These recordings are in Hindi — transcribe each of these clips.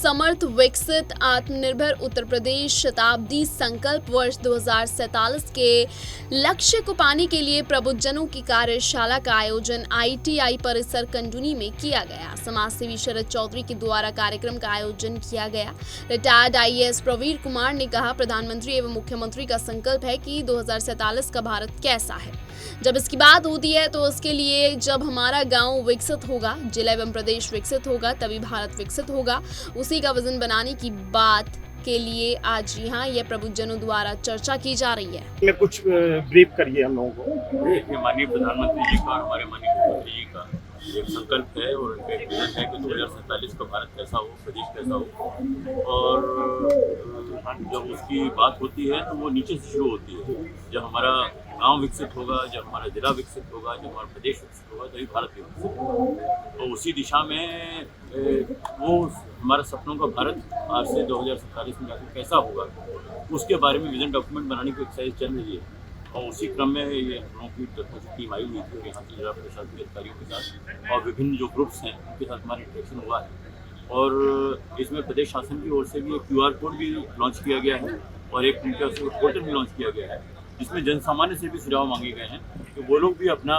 समर्थ विकसित आत्मनिर्भर उत्तर प्रदेश शताब्दी संकल्प वर्ष 2047 के लक्ष्य को पाने के लिए प्रबुद्धजनों की कार्यशाला का आयोजन ITI परिसर कंडूनी में किया गया। समाज सेवी शरद चौधरी के द्वारा कार्यक्रम का आयोजन किया गया। रिटायर्ड IAS प्रवीर कुमार ने कहा, प्रधानमंत्री एवं मुख्यमंत्री का संकल्प है कि 2047 का भारत कैसा है। जब इसकी बात होती है तो उसके लिए जब हमारा गांव विकसित होगा, जिला एवं प्रदेश विकसित होगा, तभी भारत विकसित होगा। उसी का विजन बनाने की बात के लिए आज यहाँ यह प्रबुद्धजनों द्वारा चर्चा की जा रही है। मैं कुछ ब्रीफ करिए हम लोगों को। माननीय प्रधानमंत्री जी का और हमारे माननीय मुख्यमंत्री जी का एक संकल्प है और उनका एक विजन है कि 2047 का भारत कैसा हो, प्रदेश कैसा हो। और जब उसकी बात होती है तो वो नीचे से शुरू होती है। जब हमारा गांव विकसित होगा, जब हमारा जिला विकसित होगा, जब हमारा प्रदेश विकसित होगा, तभी भारत भी विकसित होगा। तो उसी दिशा में वो हमारा सपनों का भारत आज से 2047 में जाकर कैसा होगा, उसके बारे में विजन डॉक्यूमेंट बनाने की एक्सरसाइज चल रही है। और उसी क्रम में ये हम लोगों की टीम आई हुई थी और यहाँ के जिला प्रशासनिक अधिकारियों के साथ और विभिन्न जो ग्रुप्स हैं उनके साथ हमारा इंटरेक्शन हुआ है। और इसमें प्रदेश शासन की ओर से भी एक QR कोड भी लॉन्च किया गया है और एक उनके पोर्टल भी लॉन्च किया गया है, जिसमें जन सामान्य से भी सुझाव मांगे गए हैं कि वो लोग भी अपना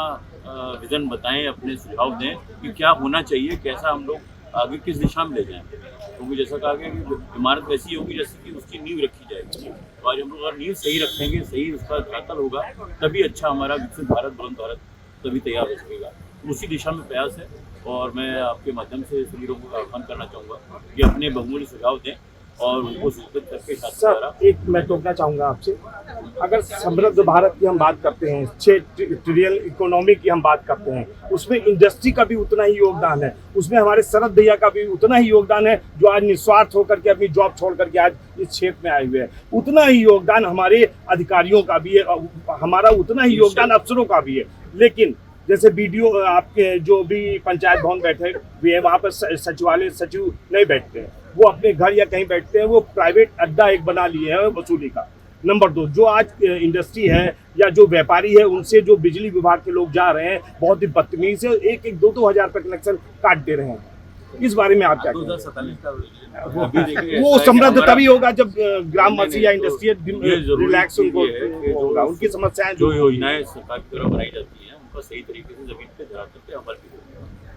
विजन बताएं, अपने सुझाव दें कि क्या होना चाहिए, कैसा हम लोग आगे किस दिशा में ले जाएं। क्योंकि जैसा कहा गया कि इमारत वैसी होगी जैसे कि उसकी नींव रखी जाएगी। तो आज हम लोग अगर नींव सही रखेंगे, सही उसका धरातल होगा, तभी अच्छा हमारा विकसित भारत, बुलंद भारत तभी तैयार हो सकेगा। उसी दिशा में प्रयास है और मैं आपके माध्यम से सभी लोगों को आह्वान करना चाहूँगा कि अपने बहुमूल्य सुझाव दें और उनको स्वीकृत करके सर एक मैं टोकना चाहूँगा आपसे। अगर समृद्ध भारत की हम बात करते हैं, 6 ट्रिलियन इकोनॉमी की हम बात करते हैं, उसमें इंडस्ट्री का भी उतना ही योगदान है, उसमें हमारे शरद भैया का भी उतना ही योगदान है जो आज निस्वार्थ होकर के अपनी जॉब छोड़ करके आज इस क्षेत्र में आए हुए हैं। उतना ही योगदान हमारे अधिकारियों का भी है, हमारा उतना ही योगदान अफसरों का भी है। लेकिन जैसे BDO आपके जो भी पंचायत भवन बैठे हुए हैं, वहाँ पर सचिवालय सचिव नहीं बैठते हैं, वो अपने घर या कहीं बैठते हैं, वो प्राइवेट अड्डा एक बना लिए है वसूली का। नंबर 2, जो आज इंडस्ट्री है या जो व्यापारी है, उनसे जो बिजली विभाग के लोग जा रहे हैं, बहुत ही बदतमीजी से 1-2 हज़ार का कनेक्शन काट दे रहे हैं। इस बारे में आप क्या कहेंगे? वो समृद्ध तभी होगा जब ग्रामवासी या इंडस्ट्रियल रिलैक्स उनको होगा, उनकी समस्याएं जो योजनाएं सरकार के द्वारा बनाई जाती हैं उनका सही तरीके से जमीन पे धरातल पे अमल भी होगा।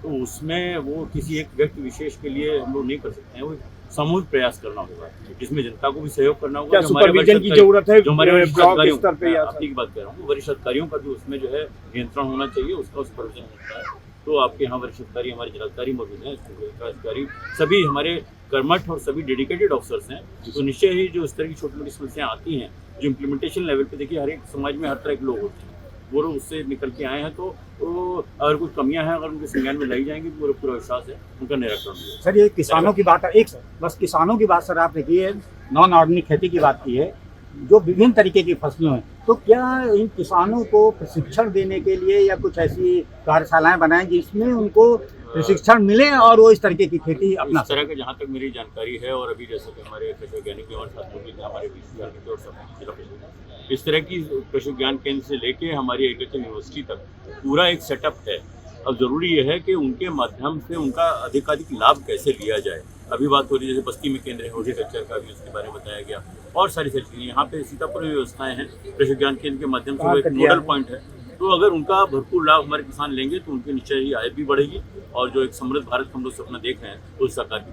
तो उसमें वो किसी एक व्यक्ति विशेष के लिए हम लोग नहीं कर सकते हैं, वो सामूहिक प्रयास करना होगा, जिसमें जनता को भी सहयोग करना होगा। सुपरविजन की जरूरत है, जो हमारे ब्लॉक स्तर पे आपकी बात कर रहा हूँ, वरिष्ठ अधिकारियों का भी उसमें जो है नियंत्रण होना चाहिए, उसका सुपरविजन होता है। तो आपके यहाँ वरिष्ठ अधिकारी, हमारे जिलाधिकारी मौजूद हैं, अधिकारी सभी हमारे कर्मठ और सभी डेडिकेटेड ऑफिसर्स हैं। तो निश्चय ही जो इस तरह की छोटी मोटी समस्याएं आती हैं, जो इम्प्लीमेंटेशन लेवल पे, देखिए हर एक समाज में हर तरह के लोग होते हैं, वो लोग उससे निकल के आए हैं। तो अगर कुछ कमियां हैं, अगर उनके संज्ञान में लाई जाएंगी, पूरा विश्वास है उनका निराकरण होगा। सर ये किसानों की बात है, एक बस किसानों की बात सर आप देखिए, नॉन ऑर्गेनिक खेती की बात की है, जो विभिन्न तरीके की फसलें हैं, तो क्या इन किसानों को प्रशिक्षण देने के लिए या कुछ ऐसी कार्यशालाएं बनाएं जिसमें उनको प्रशिक्षण मिले और वो इस तरीके की खेती अपना इस तरह के, जहाँ तक मेरी जानकारी है, और अभी जैसे कि हमारे कृषि वैज्ञानिक भी हमारे साथ मौजूद हैं, हमारे विश्वविद्यालय और सब जिला परिषद, इस तरह की कृषि विज्ञान केंद्र से लेके हमारी एग्रीकल्चर यूनिवर्सिटी तक पूरा एक सेटअप है। अब जरूरी यह है कि उनके माध्यम से उनका अधिकाधिक लाभ कैसे लिया जाए। अभी बात हो रही है जैसे बस्ती में केंद्र है हॉर्टिकल्चर का, भी उसके बारे में बताया गया, और सारी चीज़ें यहाँ पे सीतापुर में व्यवस्थाएं हैं कृषि विज्ञान केंद्र के माध्यम से, वो एक नोडल पॉइंट है। तो अगर उनका भरपूर लाभ हमारे किसान लेंगे तो उनकी निश्चय ही आय भी बढ़ेगी और जो एक समृद्ध भारत हम लोग सपना देख रहे हैं वो साकार भी